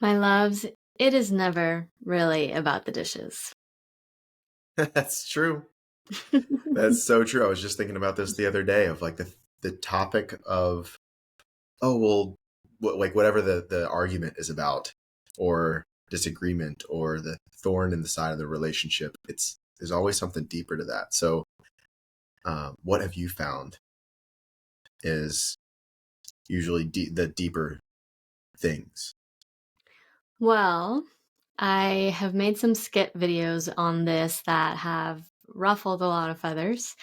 My loves, it is never really about the dishes. That's true. That's so true. I was just thinking about this the other day of like the topic of, oh well, like whatever the argument is about, or disagreement, or the thorn in the side of the relationship. There's always something deeper to that. So, what have you found is usually the deeper things? Well, I have made some skit videos on this that have ruffled a lot of feathers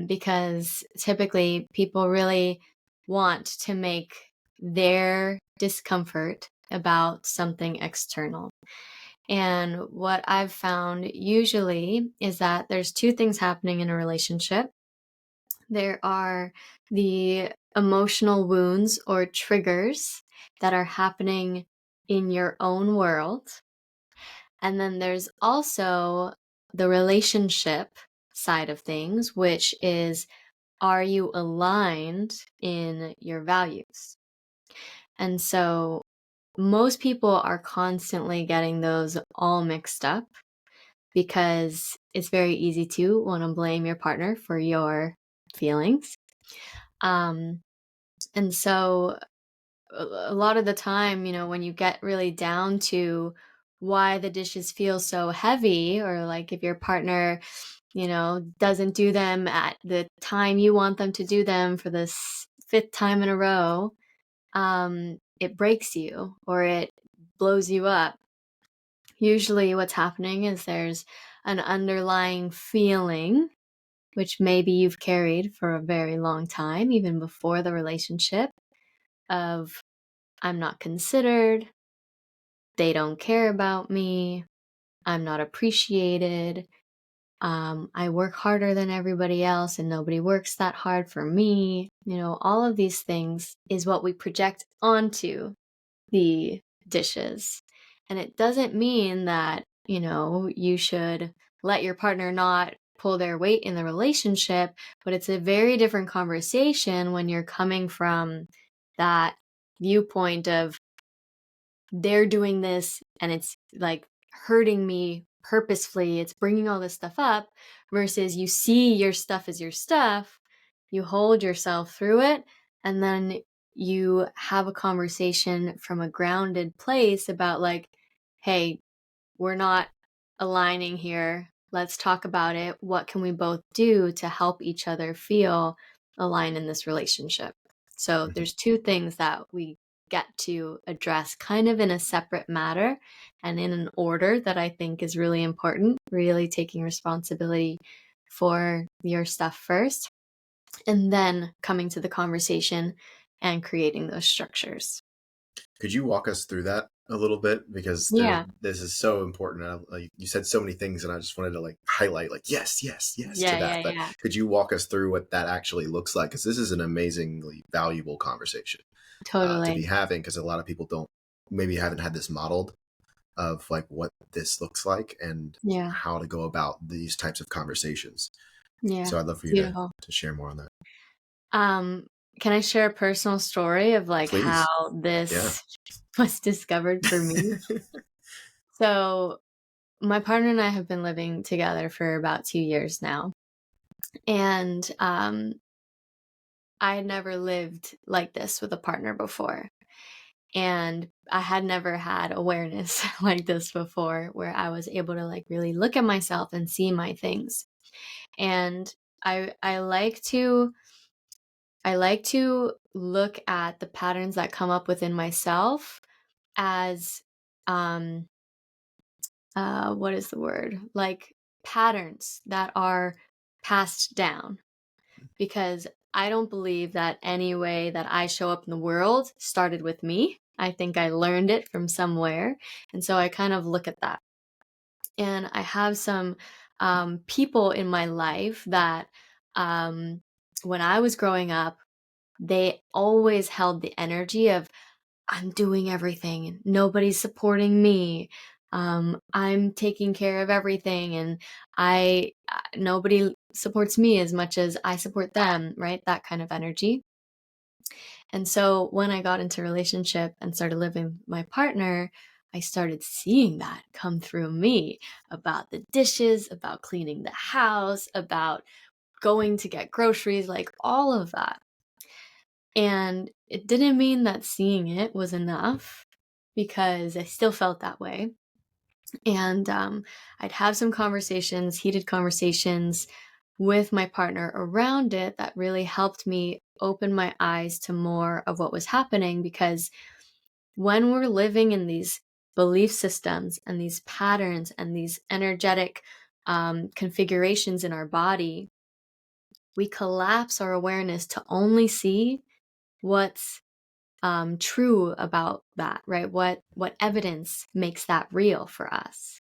because typically people really want to make their discomfort about something external. And what I've found usually is that there's two things happening in a relationship. There are the emotional wounds or triggers that are happening in your own world. And then there's also the relationship side of things, which is, are you aligned in your values? And so most people are constantly getting those all mixed up because it's very easy to want to blame your partner for your feelings. Um, and so a lot of the time, when you get really down to why the dishes feel so heavy, or like if your partner, doesn't do them at the time you want them to do them for the fifth time in a row, it breaks you or it blows you up. Usually what's happening is there's an underlying feeling, which maybe you've carried for a very long time, even before the relationship, of I'm not considered, they don't care about me, I'm not appreciated, I work harder than everybody else and nobody works that hard for me. All of these things is what we project onto the dishes. And it doesn't mean that, you should let your partner not pull their weight in the relationship, but it's a very different conversation when you're coming from that viewpoint of they're doing this and it's like hurting me purposefully, it's bringing all this stuff up, versus you see your stuff as your stuff, you hold yourself through it, and then you have a conversation from a grounded place about like, hey, we're not aligning here, let's talk about it, what can we both do to help each other feel aligned in this relationship. So Mhm. there's two things that we get to address kind of in a separate matter and in an order that I think is really important, really taking responsibility for your stuff first, and then coming to the conversation and creating those structures. Could you walk us through that a little bit? Because Yeah. this is so important. Like you said so many things, and I just wanted to like highlight, like yes, yes, yes to Yeah, that. yeah, But yeah. could you walk us through what that actually looks like? Because this is an amazingly valuable conversation to be Totally. having. Because a lot of people don't maybe haven't had this modeled of like what this looks like and Yeah. how to go about these types of conversations. Yeah. So I'd love for you Beautiful. to share more on that, Um, can I share a personal story of like how please. Yeah. this was discovered for me? So my partner and I have been living together for about 2 years now. And I had never lived like this with a partner before. And I had never had awareness like this before, where I was able to like really look at myself and see my things. And I like to look at the patterns that come up within myself as um what is the word? Like patterns that are passed down, because I don't believe that any way that I show up in the world started with me. I think I learned it from somewhere. And so I kind of look at that. And I have some people in my life that um, when I was growing up, they always held the energy of, I'm doing everything and nobody's supporting me. I'm taking care of everything and nobody supports me as much as I support them, right? That kind of energy. And so when I got into a relationship and started living with my partner, I started seeing that come through me about the dishes, about cleaning the house, about going to get groceries, like all of that. And it didn't mean that seeing it was enough because I still felt that way. And I'd have some conversations, heated conversations with my partner around it that really helped me open my eyes to more of what was happening. Because when we're living in these belief systems and these patterns and these energetic configurations in our body, we collapse our awareness to only see what's true about that, right? What evidence makes that real for us.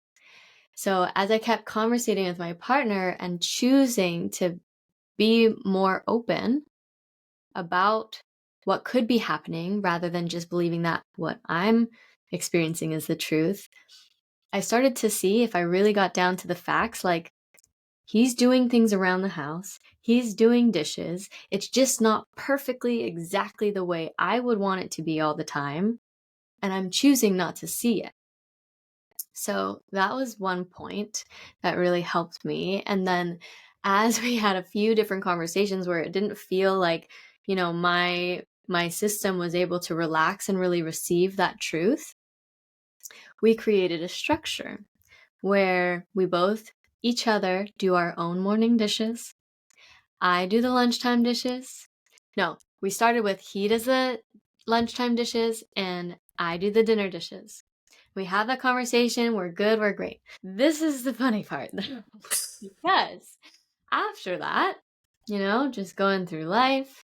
So as I kept conversating with my partner and choosing to be more open about what could be happening rather than just believing that what I'm experiencing is the truth, I started to see, if I really got down to the facts, like, he's doing things around the house, he's doing dishes, it's just not perfectly exactly the way I would want it to be all the time, and I'm choosing not to see it. So that was one point that really helped me. And then as we had a few different conversations where it didn't feel like, my system was able to relax and really receive that truth, we created a structure where we both each other do our own morning dishes. I do the lunchtime dishes. No, we started with he does the lunchtime dishes and I do the dinner dishes. We have that conversation. We're good. We're great. This is the funny part, though, because after that, just going through life,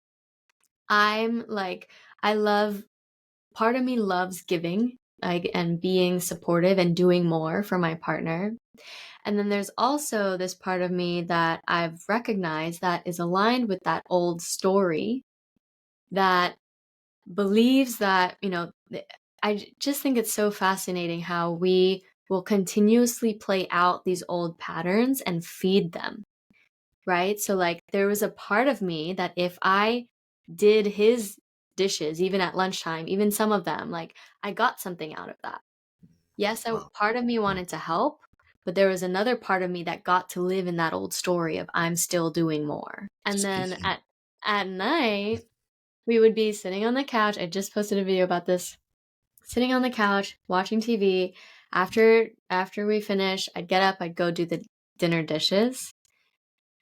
I'm like, I love, part of me loves giving, like, and being supportive and doing more for my partner. And then there's also this part of me that I've recognized that is aligned with that old story that believes that, I just think it's so fascinating how we will continuously play out these old patterns and feed them, right? So, like, there was a part of me that if I did his dishes, even at lunchtime, even some of them, like, I got something out of that. Yes, Wow. part of me wanted to help, but there was another part of me that got to live in that old story of I'm still doing more. And then Speaking. at night, we would be sitting on the couch. I just posted a video about this. Sitting on the couch, watching TV. After we finish, I'd get up, I'd go do the dinner dishes,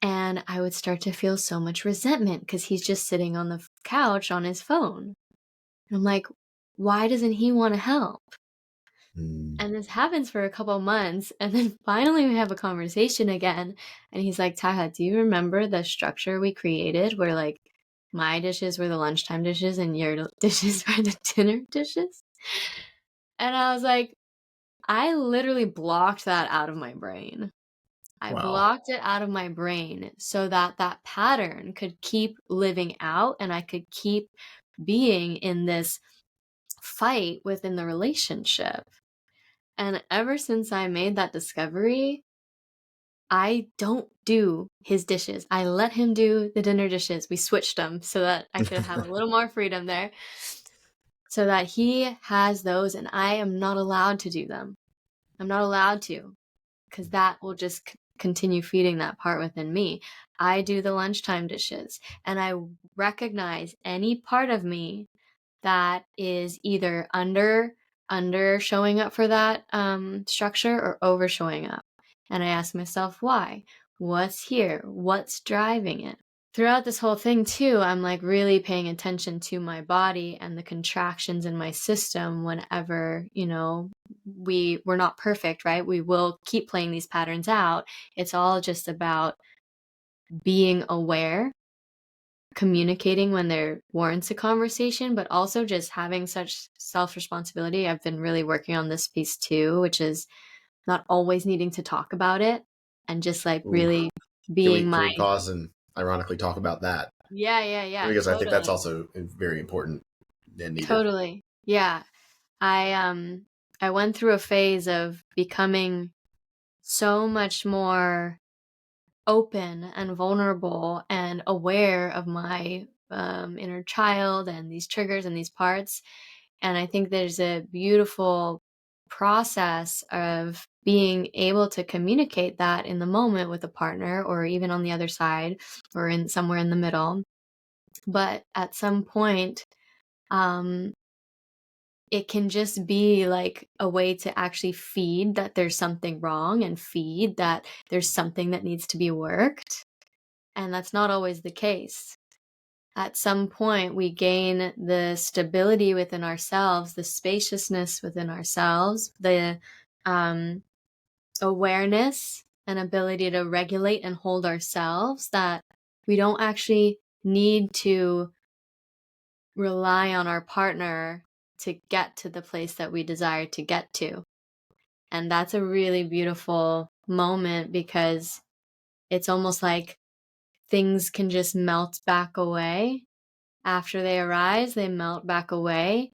and I would start to feel so much resentment because he's just sitting on the couch on his phone. And I'm like, why doesn't he want to help? Mm. And this happens for a couple months, and then finally we have a conversation again, and he's like, "ThaiHa, do you remember the structure we created where, like, my dishes were the lunchtime dishes and your dishes were the dinner dishes?" And I was like, I literally blocked that out of my brain. I Wow. blocked it out of my brain so that that pattern could keep living out and I could keep being in this fight within the relationship. And ever since I made that discovery, I don't do his dishes. I let him do the dinner dishes. We switched them so that I could have a little more freedom there, so that he has those and I am not allowed to do them. I'm not allowed to, because that will just continue feeding that part within me. I do the lunchtime dishes and I recognize any part of me that is either under showing up for that structure or over showing up. And I ask myself, why? What's here? What's driving it? Throughout this whole thing too, I'm like really paying attention to my body and the contractions in my system whenever, we're not perfect, right? We will keep playing these patterns out. It's all just about being aware, communicating when there warrants a conversation, but also just having such self-responsibility. I've been really working on this piece too, which is not always needing to talk about it and just like Ooh. really Can being we my, pause and ironically talk about that? yeah, Because I think that's totally. also very important and needed. Totally. Yeah. I went through a phase of becoming so much more open and vulnerable and aware of my inner child and these triggers and these parts. And I think there's a beautiful process of being able to communicate that in the moment with a partner, or even on the other side, or in somewhere in the middle. But at some point, um, it can just be like a way to actually feed that there's something wrong, and feed that there's something that needs to be worked. And that's not always the case. At some point, we gain the stability within ourselves, the spaciousness within ourselves, the um, awareness and ability to regulate and hold ourselves, that we don't actually need to rely on our partner to get to the place that we desire to get to. And that's a really beautiful moment, because it's almost like things can just melt back away. After they arise, they melt back away,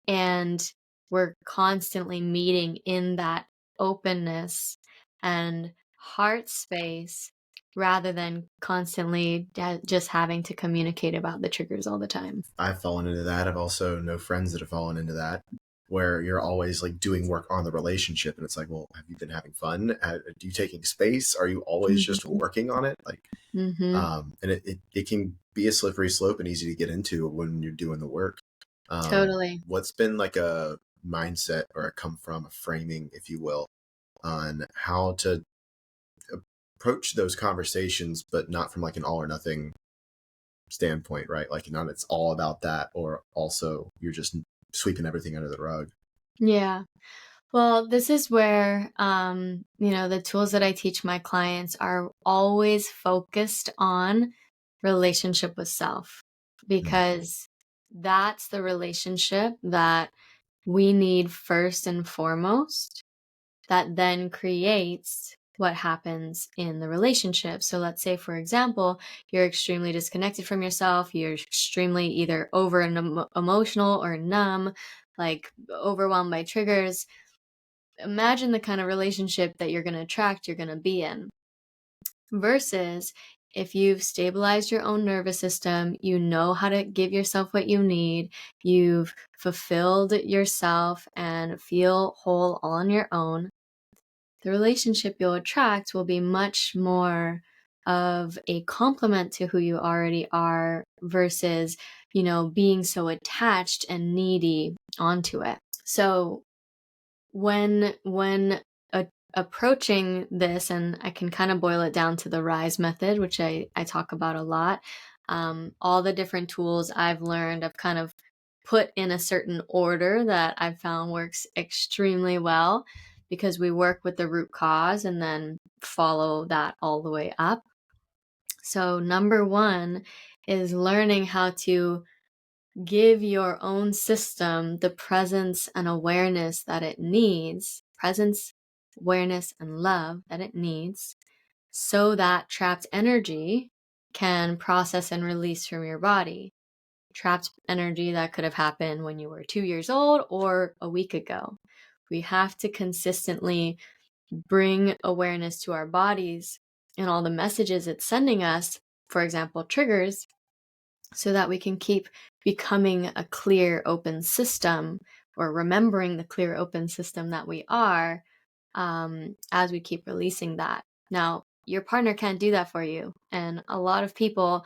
and we're constantly meeting in that openness and heart space, rather than constantly just having to communicate about the triggers all the time. I've fallen into that. I've also know friends that have fallen into that, where you're always like doing work on the relationship, and it's like, well, have you been having fun? Are you taking space? Are you always just Mm-hmm. working on it? Like, Mm-hmm. and it can be a slippery slope and easy to get into when you're doing the work. Totally. What's been like a mindset or a come from, a framing, if you will, on how to approach those conversations, but not from like an all or nothing standpoint, right? Like, not it's all about that, or also you're just sweeping everything under the rug. Yeah. Well, this is where, the tools that I teach my clients are always focused on relationship with self, Mm. because that's the relationship that we need first and foremost, that then creates what happens in the relationship. So let's say, for example, you're extremely disconnected from yourself, you're extremely either over and emotional or numb, like overwhelmed by triggers. Imagine the kind of relationship that you're going to attract, you're going to be in. Versus if you've stabilized your own nervous system, you know how to give yourself what you need, you've fulfilled yourself and feel whole all on your own, the relationship you'll attract will be much more of a complement to who you already are, versus, being so attached and needy onto it. So when approaching this, and I can kind of boil it down to the RISE method, which I talk about a lot. All the different tools I've learned, I've kind of put in a certain order that I've found works extremely well, because we work with the root cause and then follow that all the way up. So number one is learning how to give your own system the presence and awareness that it needs, presence, awareness, and love that it needs, so that trapped energy can process and release from your body. Trapped energy that could have happened when you were 2 years old or a week ago. We have to consistently bring awareness to our bodies and all the messages it's sending us, for example, triggers, so that we can keep becoming a clear, open system, or remembering the clear, open system that we are, as we keep releasing that. Now, your partner can't do that for you. And a lot of people,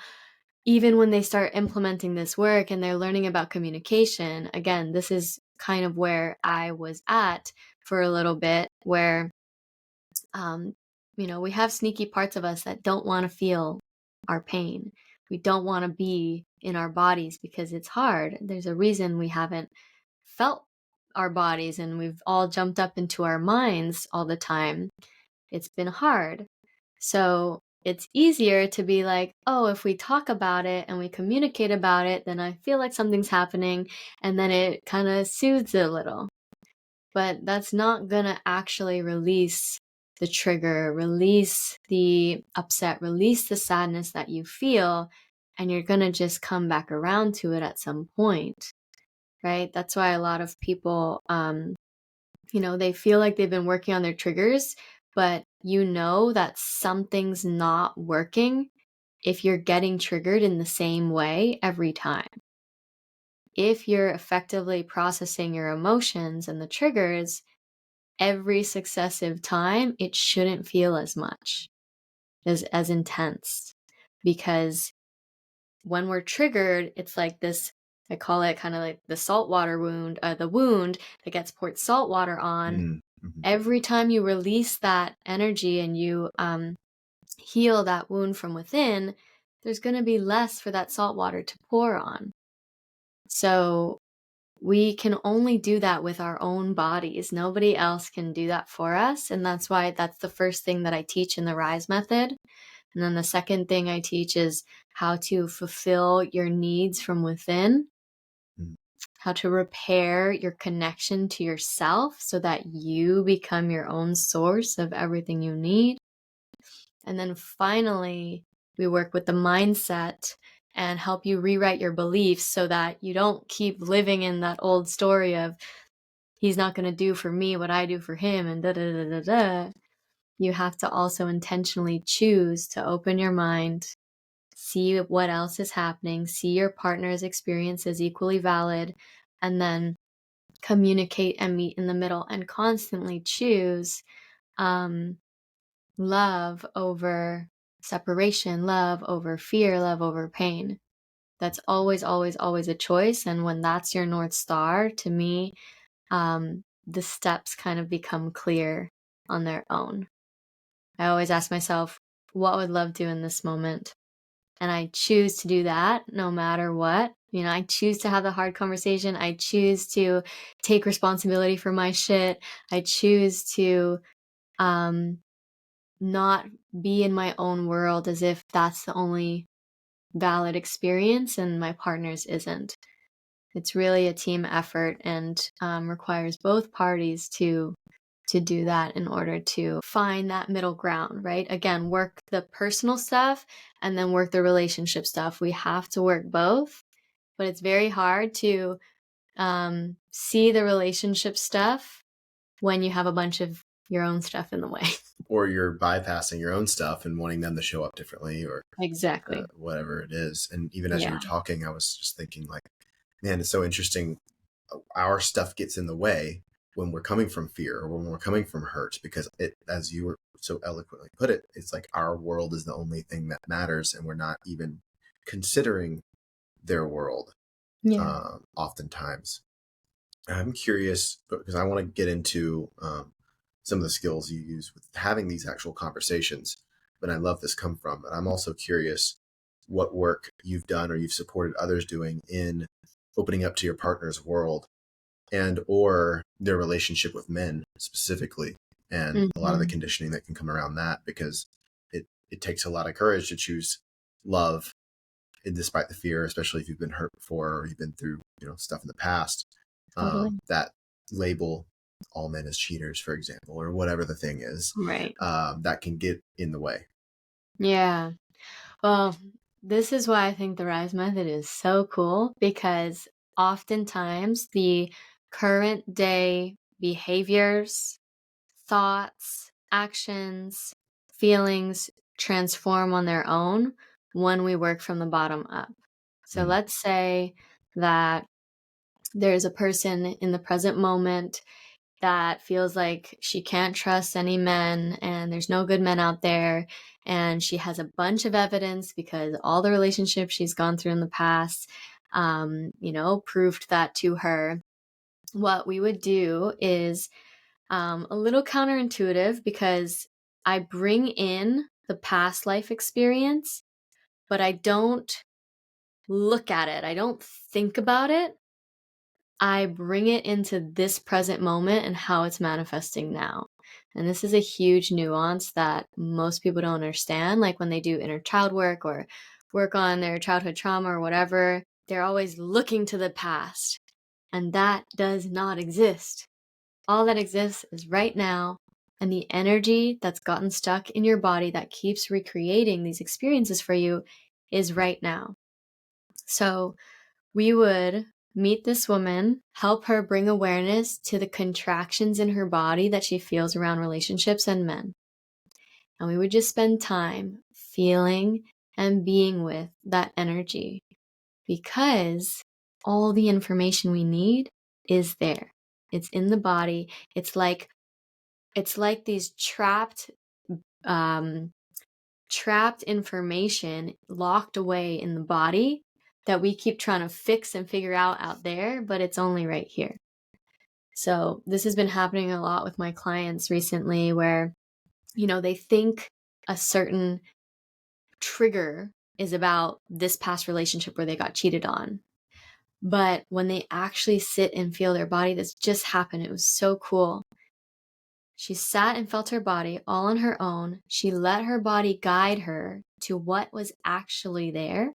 even when they start implementing this work and they're learning about communication, again, this is kind of where I was at for a little bit, where um, we have sneaky parts of us that don't want to feel our pain. We don't want to be in our bodies because it's hard. There's a reason we haven't felt our bodies, and we've all jumped up into our minds all the time. It's been hard. So it's easier to be like, oh, if we talk about it and we communicate about it, then I feel like something's happening, and then it kind of soothes it a little. But that's not going to actually release the trigger, release the upset, release the sadness that you feel, and you're going to just come back around to it at some point, right? That's why a lot of people, they feel like they've been working on their triggers, but that something's not working, if you're getting triggered in the same way every time. If you're effectively processing your emotions and the triggers every successive time, it shouldn't feel as much, as intense. Because when we're triggered, it's like this, I call it kind of like the saltwater wound, the wound that gets poured salt water on. Mm-hmm. Every time you release that energy and you heal that wound from within, there's going to be less for that salt water to pour on. So we can only do that with our own bodies. Nobody else can do that for us. And that's why that's the first thing that I teach in the RISE method. And then the second thing I teach is how to fulfill your needs from within, how to repair your connection to yourself so that you become your own source of everything you need. And then finally, we work with the mindset and help you rewrite your beliefs so that you don't keep living in that old story of he's not going to do for me what I do for him and da da da da da. You have to also intentionally choose to open your mind, see what else is happening, see your partner's experience as equally valid, and then communicate and meet in the middle and constantly choose love over separation, love over fear, love over pain. That's always, always, always a choice. And when that's your North Star, to me, the steps kind of become clear on their own. I always ask myself, what would love do in this moment? And I choose to do that no matter what. You know, I choose to have the hard conversation. I choose to take responsibility for my shit. I choose to not be in my own world as if that's the only valid experience and my partner's isn't. It's really a team effort and requires both parties to do that in order to find that middle ground, right? Again, work the personal stuff and then work the relationship stuff. We have to work both, but it's very hard to see the relationship stuff when you have a bunch of your own stuff in the way. Or you're bypassing your own stuff and wanting them to show up differently, or Exactly. whatever it is. And even as you Yeah. were talking, I was just thinking, like, man, it's so interesting. Our stuff gets in the way when we're coming from fear or when we're coming from hurt, because it, as you were so eloquently put it, it's like our world is the only thing that matters, and we're not even considering their world. Yeah. Oftentimes, I'm curious because I want to get into some of the skills you use with having these actual conversations. But I love this come from. But I'm also curious what work you've done or you've supported others doing in opening up to your partner's world and or their relationship with men specifically, and a lot of the Mhm. conditioning that can come around that, because it takes a lot of courage to choose love despite the fear, especially if you've been hurt before or you've been through stuff in the past. Totally. That label all men as cheaters, for example, or whatever the thing is, Right. that can get in the way. Yeah. Well, this is why I think the RISE method is so cool, because oftentimes the current day behaviors, thoughts, actions, feelings transform on their own when we work from the bottom up. So Mm. let's say that there's a person in the present moment that feels like she can't trust any men and there's no good men out there. And she has a bunch of evidence because all the relationships she's gone through in the past, proved that to her. What we would do is a little counterintuitive, because I bring in the past life experience, but I don't look at it. I don't think about it. I bring it into this present moment and how it's manifesting now. And this is a huge nuance that most people don't understand. Like when they do inner child work or work on their childhood trauma or whatever, they're always looking to the past. And that does not exist. All that exists is right now. And the energy that's gotten stuck in your body that keeps recreating these experiences for you is right now. So we would meet this woman, help her bring awareness to the contractions in her body that she feels around relationships and men. And we would just spend time feeling and being with that energy, because all the information we need is there. It's in the body. It's like these trapped information locked away in the body that we keep trying to fix and figure out there, but it's only right here. So this has been happening a lot with my clients recently, where, they think a certain trigger is about this past relationship where they got cheated on. But when they actually sit and feel their body, this just happened. It was so cool. She sat and felt her body all on her own. She let her body guide her to what was actually there.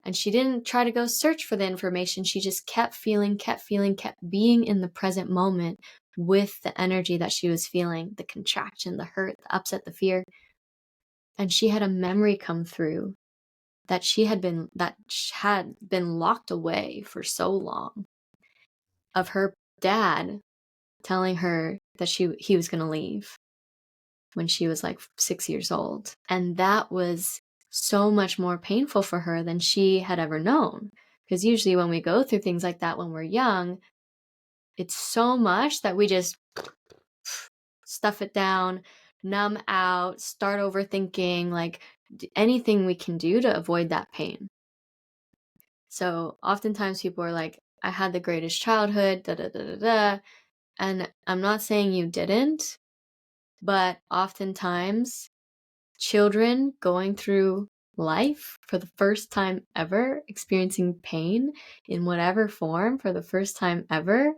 And she didn't try to go search for the information. She just kept feeling, kept being in the present moment with the energy that she was feeling, the contraction, the hurt, the upset, the fear. And she had a memory come through that had been locked away for so long, of her dad telling her that he was going to leave when she was like 6 years old. And that was so much more painful for her than she had ever known. Because usually when we go through things like that when we're young, it's so much that we just stuff it down, numb out, start overthinking, like anything we can do to avoid that pain. So oftentimes people are like, I had the greatest childhood, da da da da da. And I'm not saying you didn't, but oftentimes children going through life for the first time ever, experiencing pain in whatever form for the first time ever,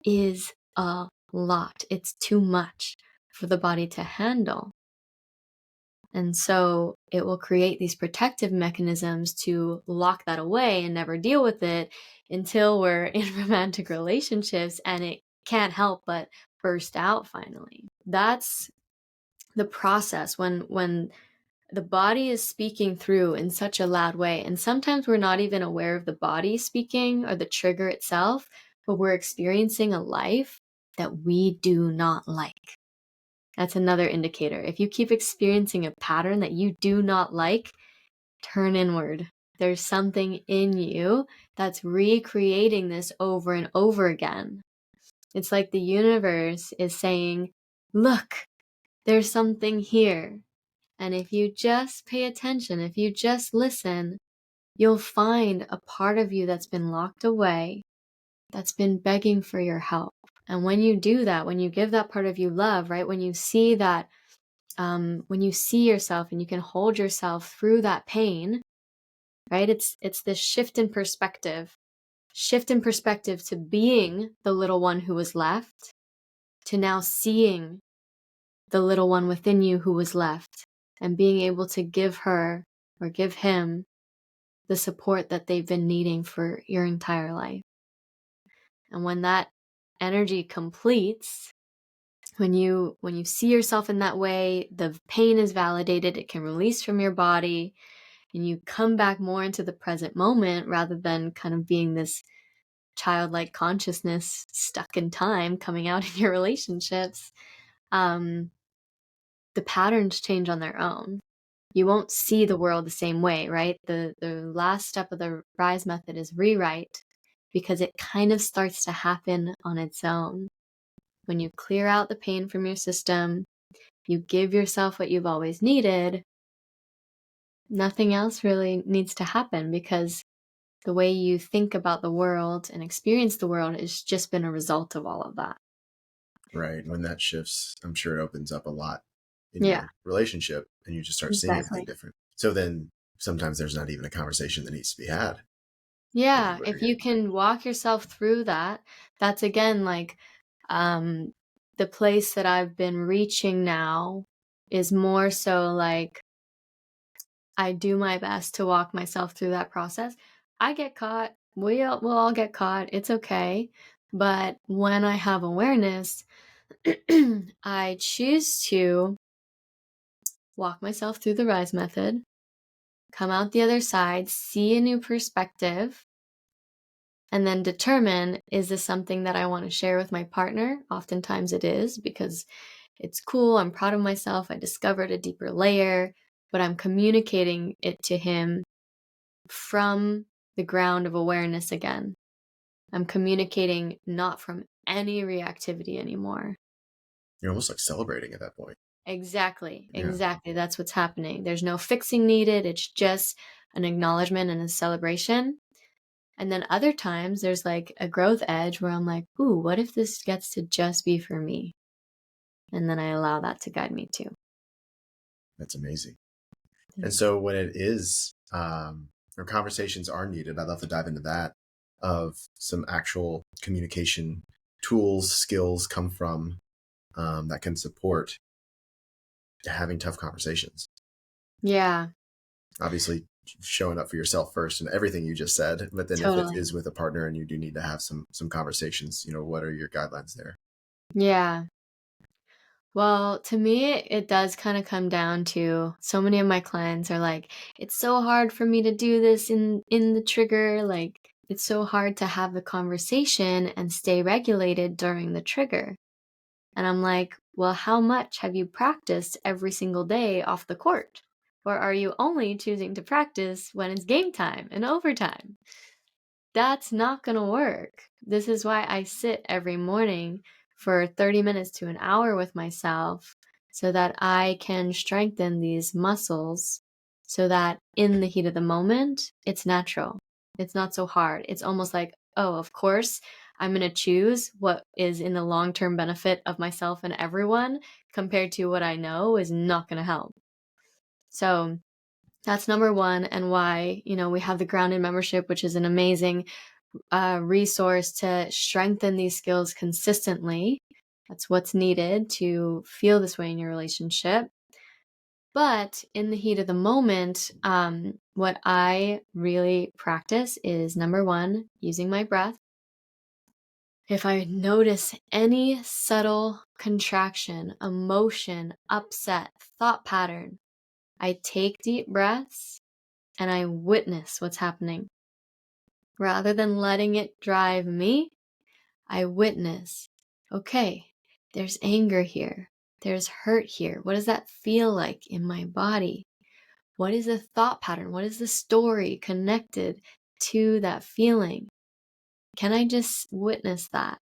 is a lot. It's too much for the body to handle. And so it will create these protective mechanisms to lock that away and never deal with it until we're in romantic relationships and it can't help but burst out finally. That's the process when the body is speaking through in such a loud way. And sometimes we're not even aware of the body speaking or the trigger itself, but we're experiencing a life that we do not like. That's another indicator. If you keep experiencing a pattern that you do not like, turn inward. There's something in you that's recreating this over and over again. It's like the universe is saying, look, there's something here. And if you just pay attention, if you just listen, you'll find a part of you that's been locked away, that's been begging for your help. And when you do that, when you give that part of you love, right? When you see that, when you see yourself and you can hold yourself through that pain, right? It's this shift in perspective to being the little one who was left, to now seeing the little one within you who was left, and being able to give her or give him the support that they've been needing for your entire life. And when that energy completes, when you see yourself in that way, the pain is validated, it can release from your body, and you come back more into the present moment rather than kind of being this childlike consciousness stuck in time coming out in your relationships. The patterns change on their own. You won't see the world the same way, right? The last step of the RISE method is rewrite, because it kind of starts to happen on its own. When you clear out the pain from your system, you give yourself what you've always needed, nothing else really needs to happen, because the way you think about the world and experience the world has just been a result of all of that. Right. When that shifts, I'm sure it opens up a lot in Yeah, your relationship and you just start seeing everything exactly. different. So then sometimes there's not even a conversation that needs to be had. Yeah, if you can walk yourself through that, that's again like the place that I've been reaching now is more so like I do my best to walk myself through that process. I get caught. We'll all get caught. It's okay. But when I have awareness, I choose to walk myself through the RISE method, come out the other side, see a new perspective, and then determine, is this something that I want to share with my partner? Oftentimes it is, because it's cool. I'm proud of myself. I discovered a deeper layer. but I'm communicating it to him from the ground of awareness again. I'm communicating not from any reactivity anymore. You're almost like celebrating at that point. Exactly. Yeah. Exactly. That's what's happening. There's no fixing needed. It's just an acknowledgement and a celebration. And then other times there's like a growth edge where I'm like, ooh, what if this gets to just be for me? And then I allow that to guide me too. That's amazing. And Thanks. so when it is, or conversations are needed, I'd love to dive into that, of some actual communication tools, skills come from, that can support having tough conversations. Yeah, Obviously, showing up for yourself first and everything you just said, but then if it totally. is with a partner and you do need to have some conversations, what are your guidelines there? Yeah. Well, to me, it does kind of come down to so many of my clients are like, it's so hard for me to do this in the trigger. Like, it's so hard to have the conversation and stay regulated during the trigger. And I'm like, well, how much have you practiced every single day off the court? Or are you only choosing to practice when it's game time and overtime? That's not going to work. This is why I sit every morning for 30 minutes to an hour with myself so that I can strengthen these muscles so that in the heat of the moment, it's natural. It's not so hard. It's almost like, oh, of course, I'm going to choose what is in the long term benefit of myself and everyone compared to what I know is not going to help. So that's number one, and why, we have the grounded membership, which is an amazing resource to strengthen these skills consistently. That's what's needed to feel this way in your relationship. But in the heat of the moment, what I really practice is number one, using my breath. If I notice any subtle contraction, emotion, upset, thought pattern, I take deep breaths and I witness what's happening. Rather than letting it drive me, I witness, okay, there's anger here. There's hurt here. What does that feel like in my body? What is the thought pattern? What is the story connected to that feeling? Can I just witness that?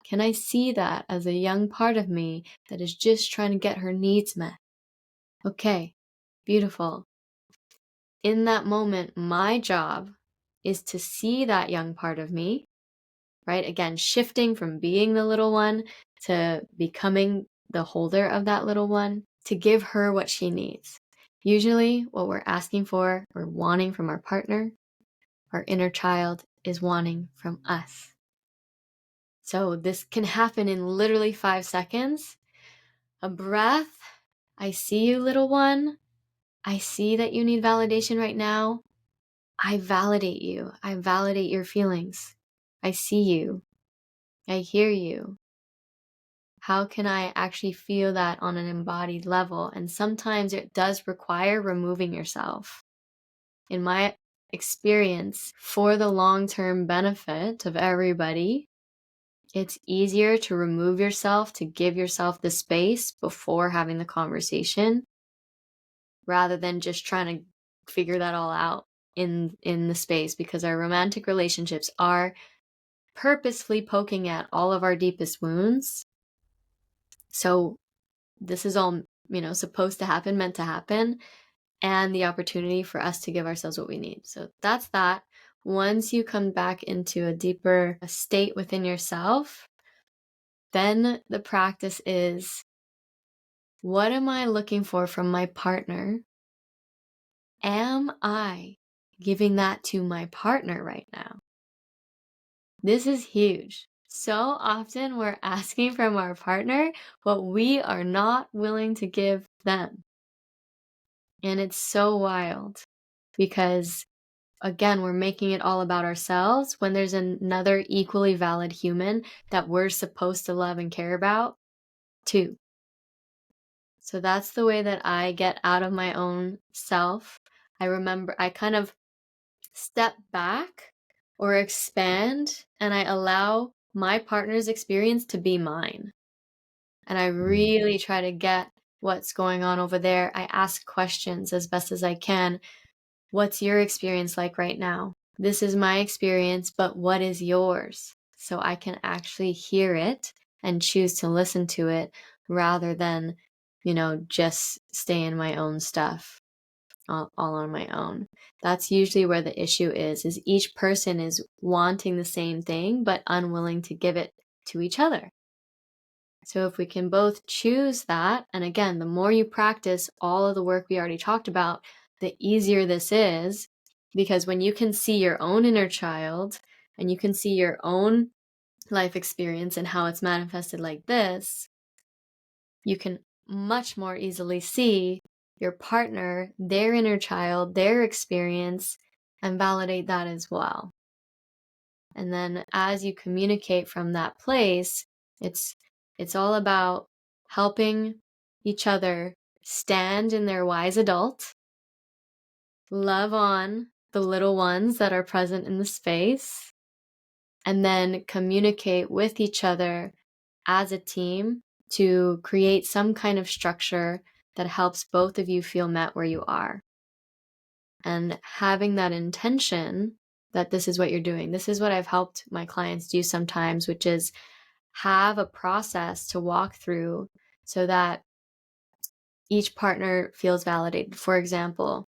Can I see that as a young part of me that is just trying to get her needs met? Okay, beautiful. In that moment, my job is to see that young part of me, right? Again, shifting from being the little one to becoming the holder of that little one, to give her what she needs. Usually, what we're asking for or wanting from our partner, our inner child is wanting from us. So, this can happen in literally 5 seconds. A breath. I see you, little one. I see that you need validation right now. I validate you. I validate your feelings. I see you. I hear you. How can I actually feel that on an embodied level? And sometimes it does require removing yourself. In my experience, for the long term benefit of everybody, it's easier to remove yourself, to give yourself the space before having the conversation, rather than just trying to figure that all out in the space, because our romantic relationships are purposefully poking at all of our deepest wounds. So this is all, supposed to happen, meant to happen, and the opportunity for us to give ourselves what we need. So that's that. Once you come back into a deeper state within yourself, then the practice is, what am I looking for from my partner? Am I giving that to my partner right now? This is huge. So often we're asking from our partner what we are not willing to give them. And it's so wild because, again, we're making it all about ourselves when there's another equally valid human that we're supposed to love and care about too. So that's the way that I get out of my own self. I remember I kind of step back or expand and I allow my partner's experience to be mine. And I Mm. really try to get what's going on over there. I ask questions as best as I can. What's your experience like right now? This is my experience, but what is yours? So I can actually hear it and choose to listen to it rather than, just stay in my own stuff all on my own. That's usually where the issue is each person is wanting the same thing, but unwilling to give it to each other. So if we can both choose that, and again, the more you practice all of the work we already talked about, the easier this is, because when you can see your own inner child and you can see your own life experience and how it's manifested like this, you can much more easily see your partner, their inner child, their experience, and validate that as well. And then as you communicate from that place, it's all about helping each other stand in their wise adult, love on the little ones that are present in the space, and then communicate with each other as a team to create some kind of structure that helps both of you feel met where you are. And having that intention that this is what you're doing. This is what I've helped my clients do sometimes, which is have a process to walk through so that each partner feels validated. For example,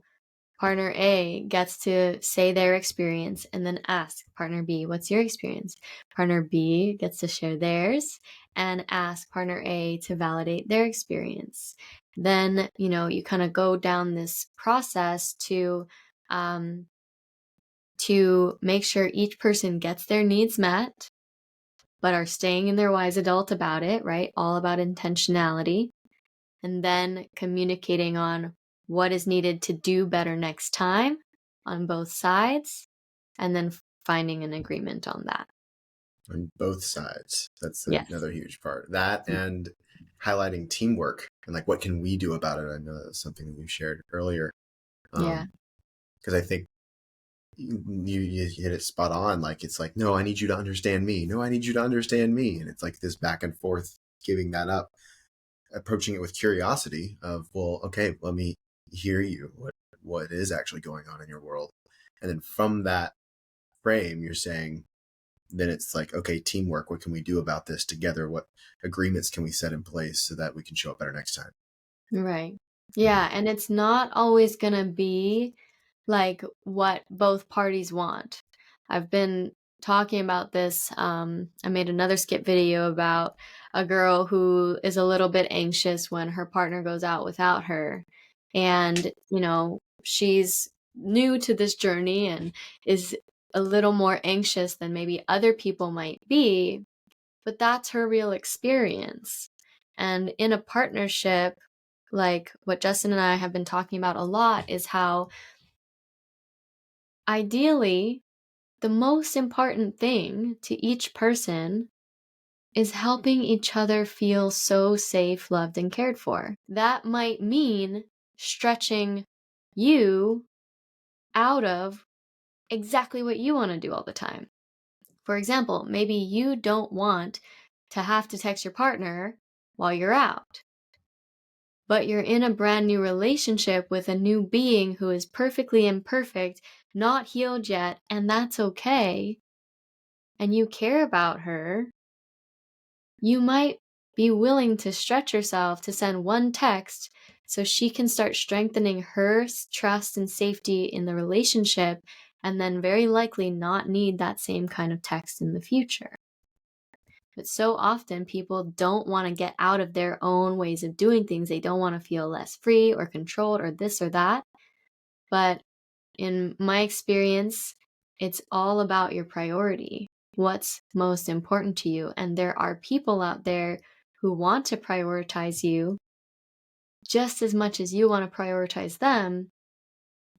partner A gets to say their experience and then ask partner B, what's your experience? Partner B gets to share theirs and ask partner A to validate their experience. Then, you kind of go down this process to make sure each person gets their needs met, but are staying in their wise adult about it, right? All about intentionality. And then communicating on what is needed to do better next time on both sides, and then finding an agreement on that. On both sides. That's Yes. another huge part. That and highlighting teamwork and like what can we do about it. I know that's something that we've shared earlier. Yeah. Because I think you hit it spot on. Like it's like, no, I need you to understand me. No, I need you to understand me. And it's like this back and forth, giving that up, approaching it with curiosity of, well, okay, let me hear you. What is actually going on in your world? And then from that frame, you're saying, then it's like, okay, teamwork. What can we do about this together? What agreements can we set in place so that we can show up better next time? Right. Yeah. And it's not always going to be like what both parties want. I've been talking about this. I made another skip video about a girl who is a little bit anxious when her partner goes out without her. And, she's new to this journey and is a little more anxious than maybe other people might be, but that's her real experience. And in a partnership, like what Justin and I have been talking about a lot, is how ideally, the most important thing to each person is helping each other feel so safe, loved, and cared for. That might mean stretching you out of exactly what you want to do all the time. For example, maybe you don't want to have to text your partner while you're out, but you're in a brand new relationship with a new being who is perfectly imperfect, not healed yet, and that's okay, and you care about her, you might be willing to stretch yourself to send one text so she can start strengthening her trust and safety in the relationship, and then very likely not need that same kind of text in the future. But so often people don't want to get out of their own ways of doing things. They don't want to feel less free or controlled or this or that. But in my experience, it's all about your priority. What's most important to you? And there are people out there who want to prioritize you just as much as you want to prioritize them,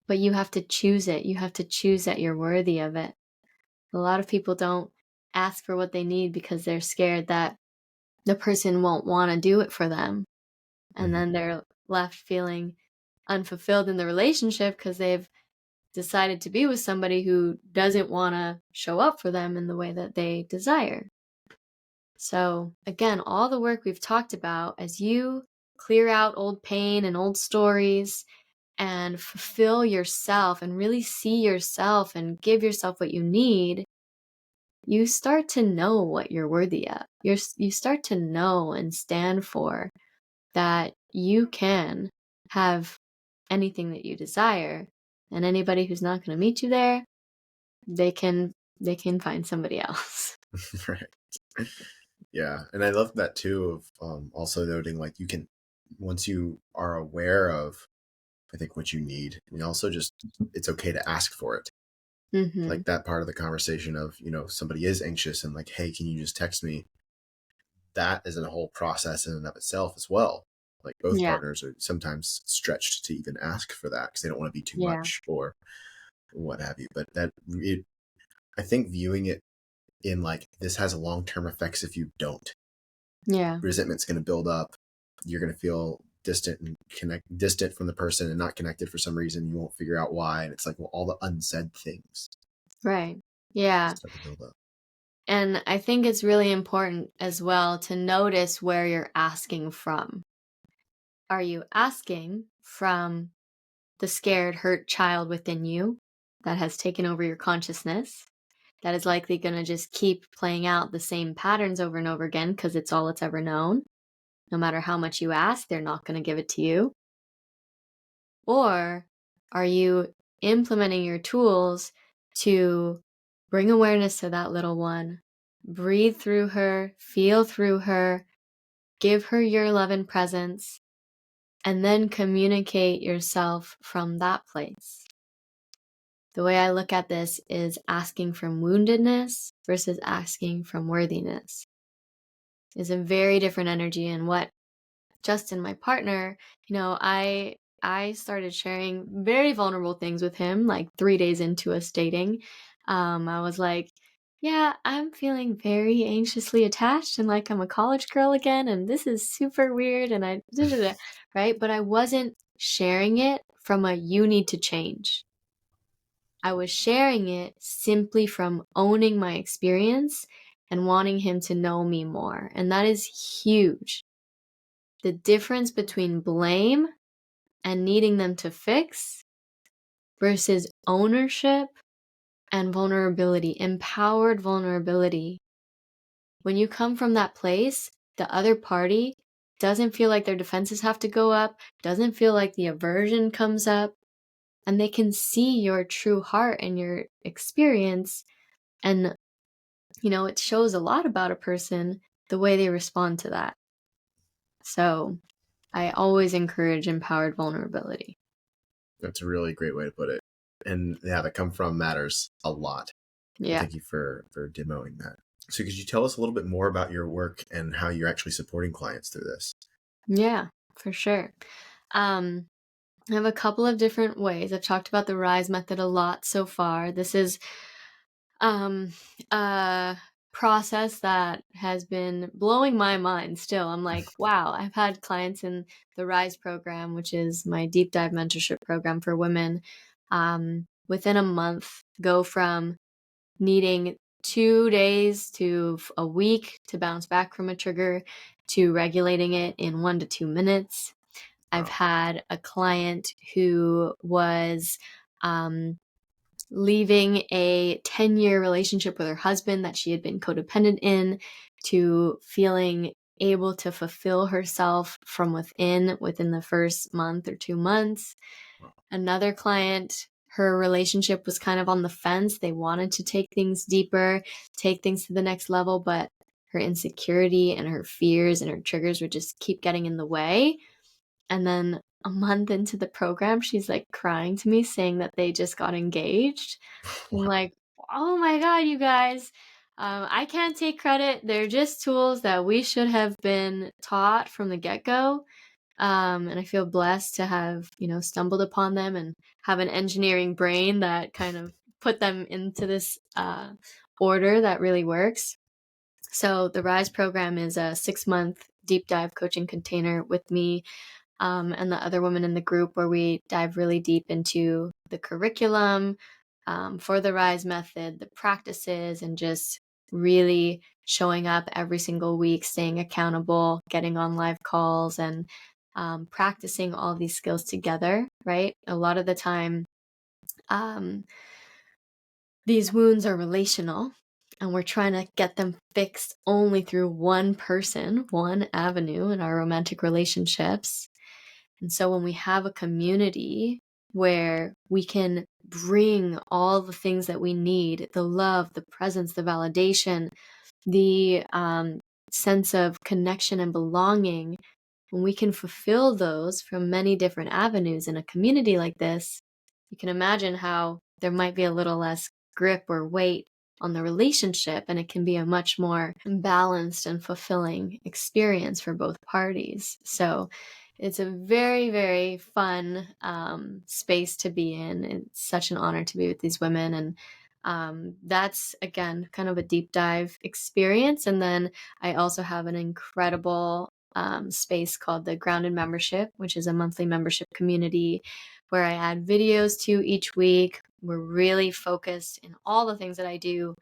but you have to choose it. You have to choose that you're worthy of it. A lot of people don't ask for what they need because they're scared that the person won't want to do it for them. And then they're left feeling unfulfilled in the relationship because they've decided to be with somebody who doesn't want to show up for them in the way that they desire. So again, all the work we've talked about, as you clear out old pain and old stories and fulfill yourself and really see yourself and give yourself what you need, you start to know what you're worthy of. You start to know and stand for that you can have anything that you desire, and anybody who's not going to meet you there, they can find somebody else. Right. Yeah, and I love that too of also noting like you can, once you are aware of, I think, what you need, and also just it's okay to ask for it. Mm-hmm. Like that part of the conversation of, somebody is anxious and like, hey, can you just text me? That is a whole process in and of itself as well. Like both Yeah. partners are sometimes stretched to even ask for that because they don't want to be too Yeah. much or what have you. But I think viewing it in like this has long-term effects if you don't. Yeah. Resentment's going to build up. You're going to feel distant from the person and not connected for some reason. You won't figure out why. And it's like, well, all the unsaid things Right. Yeah. start to build up. And I think it's really important as well to notice where you're asking from. Are you asking from the scared, hurt child within you that has taken over your consciousness? That is likely going to just keep playing out the same patterns over and over again because it's all it's ever known. No matter how much you ask, they're not going to give it to you. Or are you implementing your tools to bring awareness to that little one, breathe through her, feel through her, give her your love and presence, and then communicate yourself from that place? The way I look at this is asking from woundedness versus asking from worthiness is a very different energy. And what Justin, my partner, I started sharing very vulnerable things with him like 3 days into us dating. I was like, yeah, I'm feeling very anxiously attached and like I'm a college girl again, and this is super weird. And right? But I wasn't sharing it from a you need to change. I was sharing it simply from owning my experience and wanting him to know me more. And that is huge. The difference between blame and needing them to fix versus ownership and vulnerability, empowered vulnerability. When you come from that place, the other party doesn't feel like their defenses have to go up, doesn't feel like the aversion comes up, and they can see your true heart and your experience. And, it shows a lot about a person, the way they respond to that. So I always encourage empowered vulnerability. That's a really great way to put it. And yeah, the come from matters a lot. Yeah. Thank you for demoing that. So could you tell us a little bit more about your work and how you're actually supporting clients through this? Yeah, for sure. I have a couple of different ways. I've talked about the RISE method a lot so far. This is a process that has been blowing my mind still. I'm like, wow, I've had clients in the RISE program, which is my deep dive mentorship program for women, within a month go from needing 2 days to a week to bounce back from a trigger to regulating it in 1 to 2 minutes. I've Wow. had a client who was leaving a 10-year relationship with her husband that she had been codependent in to feeling able to fulfill herself from within the first month or 2 months. Another client, her relationship was kind of on the fence. They wanted to take things deeper, take things to the next level, but her insecurity and her fears and her triggers would just keep getting in the way. And then a month into the program, she's like crying to me saying that they just got engaged. I'm Wow. like, oh my God, you guys. I can't take credit. They're just tools that we should have been taught from the get-go. And I feel blessed to have, stumbled upon them and have an engineering brain that kind of put them into this order that really works. So the RISE program is a 6-month deep dive coaching container with me and the other women in the group where we dive really deep into the curriculum for the RISE method, the practices, and just really showing up every single week, staying accountable, getting on live calls, and practicing all these skills together, right? A lot of the time, um, these wounds are relational, and we're trying to get them fixed only through one person, one avenue in our romantic relationships. And so when we have a community where we can bring all the things that we need, the love, the presence, the validation, the sense of connection and belonging, when we can fulfill those from many different avenues in a community like this, you can imagine how there might be a little less grip or weight on the relationship, and it can be a much more balanced and fulfilling experience for both parties. So it's a very, very fun space to be in. It's such an honor to be with these women. And that's, again, kind of a deep dive experience. And then I also have an incredible space called the Grounded Membership, which is a monthly membership community where I add videos to each week. We're really focused in all the things that I do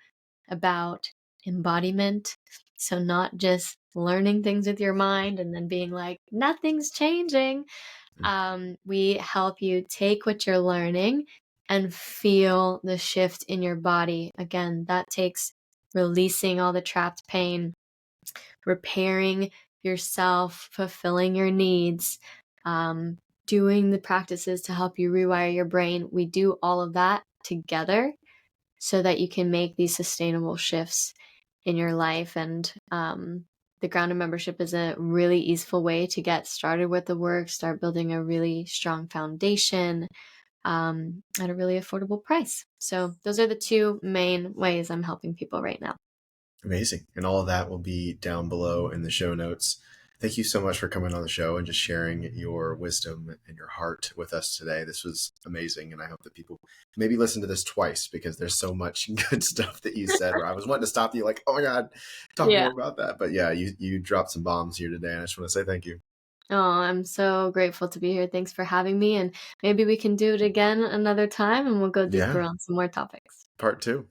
about embodiment. So, not just learning things with your mind and then being like, nothing's changing. We help you take what you're learning and feel the shift in your body. Again, that takes releasing all the trapped pain, repairing yourself, fulfilling your needs, doing the practices to help you rewire your brain. We do all of that together so that you can make these sustainable shifts in your life. And the Grounded Membership is a really easeful way to get started with the work, start building a really strong foundation at a really affordable price. So those are the two main ways I'm helping people right now. Amazing. And all of that will be down below in the show notes. Thank you so much for coming on the show and just sharing your wisdom and your heart with us today. This was amazing. And I hope that people maybe listen to this twice because there's so much good stuff that you said where I was wanting to stop you like, oh my God, talk Yeah. more about that. But yeah, you dropped some bombs here today. And I just want to say thank you. Oh, I'm so grateful to be here. Thanks for having me. And maybe we can do it again another time and we'll go deeper Yeah, on some more topics. part two.